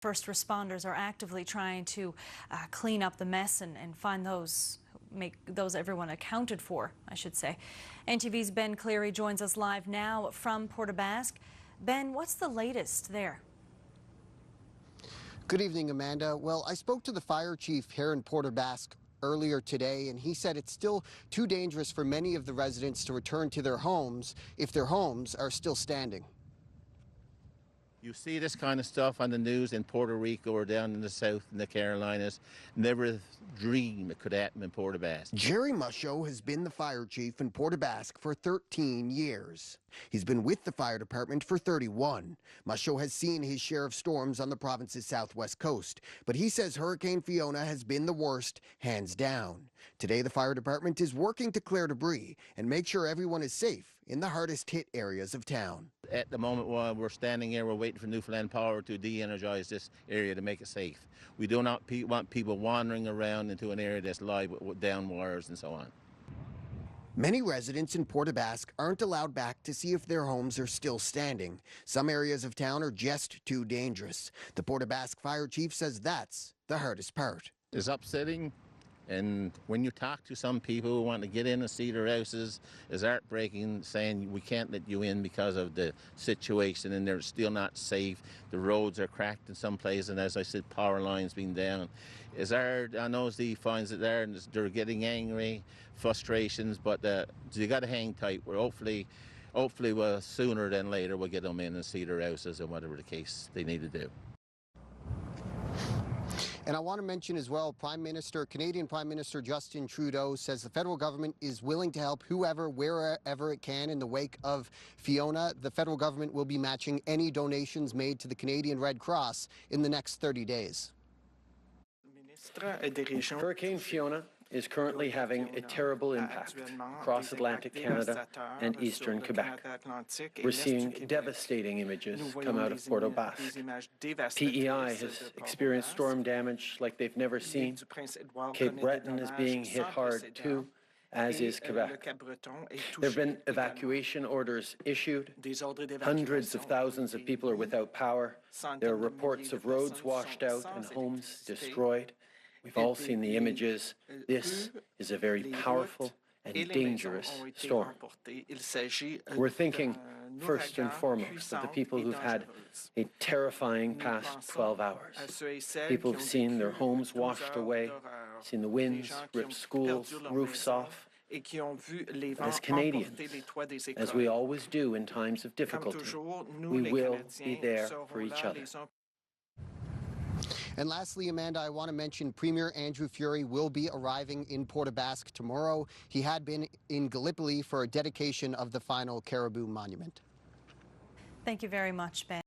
First responders are actively trying to clean up the mess and find those, make those everyone accounted for, I should say. NTV's Ben Cleary joins us live now from Puerto Basques. Ben, what's the latest there? Good evening, Amanda. Well, I spoke to the fire chief here in Puerto Basques earlier today, and he said it's still too dangerous for many of the residents to return to their homes if their homes are still standing. You see this kind of stuff on the news in Puerto Rico or down in the south in the Carolinas. Never dream it could happen in Puerto Basque. Jerry Musho has been the fire chief in Puerto Basque for 13 years. He's been with the fire department for 31. Musho has seen his share of storms on the province's southwest coast, but he says Hurricane Fiona has been the worst, hands down. Today, the fire department is working to clear debris and make sure everyone is safe in the hardest hit areas of town. At the moment while we're standing here, we're waiting for Newfoundland Power to de-energize this area to make it safe. We do not want people wandering around into an area that's live with down wires and so on. Many residents in Puerto Basque aren't allowed back to see if their homes are still standing. Some areas of town are just too dangerous. The Puerto Basque fire chief says that's the hardest part. It's upsetting, and when you talk to some people who want to get in and see their houses, it's heartbreaking, saying we can't let you in because of the situation, and they're still not safe. The roads are cracked in some places, and as I said, power lines being down. It's hard. I know he finds it there, and they're getting angry, frustrations, but you got to hang tight. We're hopefully we'll, sooner than later, we'll get them in and see their houses and whatever the case they need to do. And I want to mention as well, Canadian Prime Minister Justin Trudeau says the federal government is willing to help whoever, wherever it can in the wake of Fiona. The federal government will be matching any donations made to the Canadian Red Cross in the next 30 days. Hurricane Fiona is currently having a terrible impact across Atlantic Canada and eastern Quebec. We're seeing devastating images come out of Puerto Basque. PEI has experienced storm damage like they've never seen. Cape Breton is being hit hard too, as is Quebec. There have been evacuation orders issued. Hundreds of thousands of people are without power. There are reports of roads washed out and homes destroyed. We've all seen the images. This is a very powerful and dangerous storm. We're thinking first and foremost of the people who've had a terrifying past 12 hours. People who've seen their homes washed away, seen the winds rip schools, roofs off. As Canadians, as we always do in times of difficulty, we will be there for each other. And lastly, Amanda, I want to mention Premier Andrew Furey will be arriving in Puerto Basque tomorrow. He had been in Gallipoli for a dedication of the final Caribou Monument. Thank you very much, Ben.